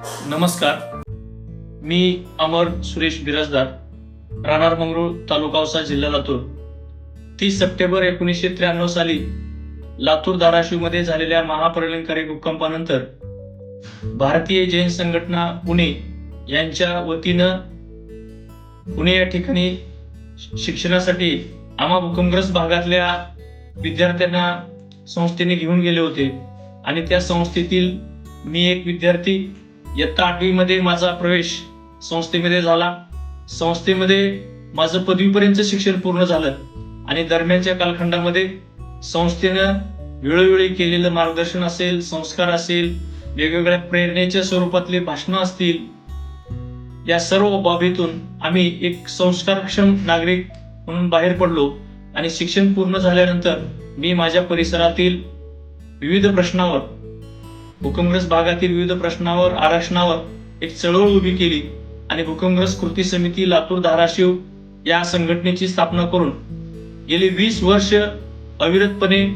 नमस्कार, मी अमर सुरेश बिराजदार, राहणार मंगरूळ, तालुका औसा, जिल्हा लातूर. 30 सप्टेंबर 1993 साली लातूर धाराशिवमध्ये झालेल्या महाप्रलयंकारी भूकंपानंतर भारतीय जैन संघटना पुणे यांच्या वतीनं पुणे या ठिकाणी शिक्षणासाठी आम्हा भूकंपग्रस्त भागातल्या विद्यार्थ्यांना संस्थेने घेऊन गेले होते आणि त्या संस्थेतील मी एक विद्यार्थी. इयत्ता 8वी मध्ये माझा प्रवेश संस्थेमध्ये झाला. संस्थेमध्ये माझं पदवीपर्यंत शिक्षण पूर्ण झालं आणि दरम्यानच्या कालखंडामध्ये संस्थेनं वेळोवेळी केलेलं मार्गदर्शन असेल, संस्कार असेल, वेगवेगळ्या प्रेरणेच्या स्वरूपातले भाषणं असतील, या सर्व बाबीतून आम्ही एक संस्कारक्षम नागरिक म्हणून बाहेर पडलो आणि शिक्षण पूर्ण झाल्यानंतर मी माझ्या परिसरातील विविध प्रश्नावर, भूकंपग्रस्त भागातील विविध प्रश्नावर, आरक्षणावर एक चळवळ उभी केली आणि भूकंपग्रस्त कृती समिती लातूर धाराशिव या संघटनेची स्थापना करून गेली 20 वर्ष अविरतपणे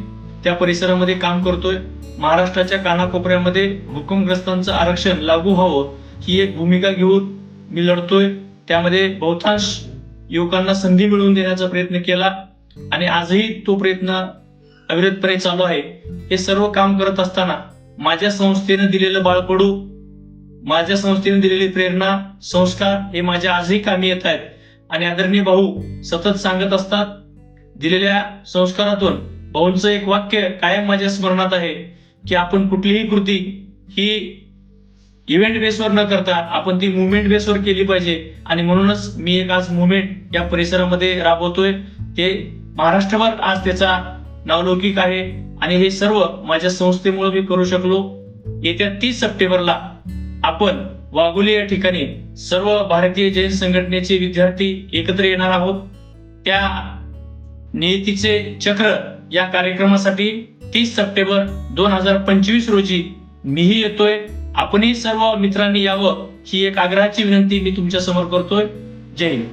त्या परिसरामध्ये काम करतोय. महाराष्ट्राच्या कानाकोपऱ्यामध्ये भूकंपग्रस्तांचं आरक्षण लागू व्हावं ही एक भूमिका घेऊन मी लढतोय. त्यामध्ये बहुतांश युवकांना संधी मिळवून देण्याचा प्रयत्न केला आणि आजही तो प्रयत्न अविरतपणे चालू आहे. हे सर्व काम करत असताना माझ्या संस्थेने दिलेलं बाळकडू, माझ्या संस्थेने दिलेली प्रेरणा, संस्कार हे माझ्या आजही कामी येत आहेत. आणि आदरणीय भाऊ सतत सांगत असतात, दिलेल्या संस्कारातून भाऊंचं एक वाक्य कायम माझ्या स्मरणात आहे की आपण कुठलीही कृती ही इव्हेंट बेसवर न करता आपण ती मुवमेंट बेसवर केली पाहिजे. आणि म्हणूनच मी एक आज मुवमेंट या परिसरामध्ये राबवतोय. ते महाराष्ट्रभर आज त्याचा नावलौकिक आहे आणि हे सर्व माझ्या संस्थेमुळे मी करू शकलो. येत्या 30 सप्टेंबरला आपण वाघोली या ठिकाणी सर्व भारतीय जैन संघटनेचे विद्यार्थी एकत्र येणार आहोत. त्या नियतीचे चक्र या कार्यक्रमासाठी 30 सप्टेंबर 2025 रोजी मीही येतोय. आपणही सर्व मित्रांनी यावं ही एक आग्रहाची विनंती मी तुमच्या समोर करतोय. जय हिंद.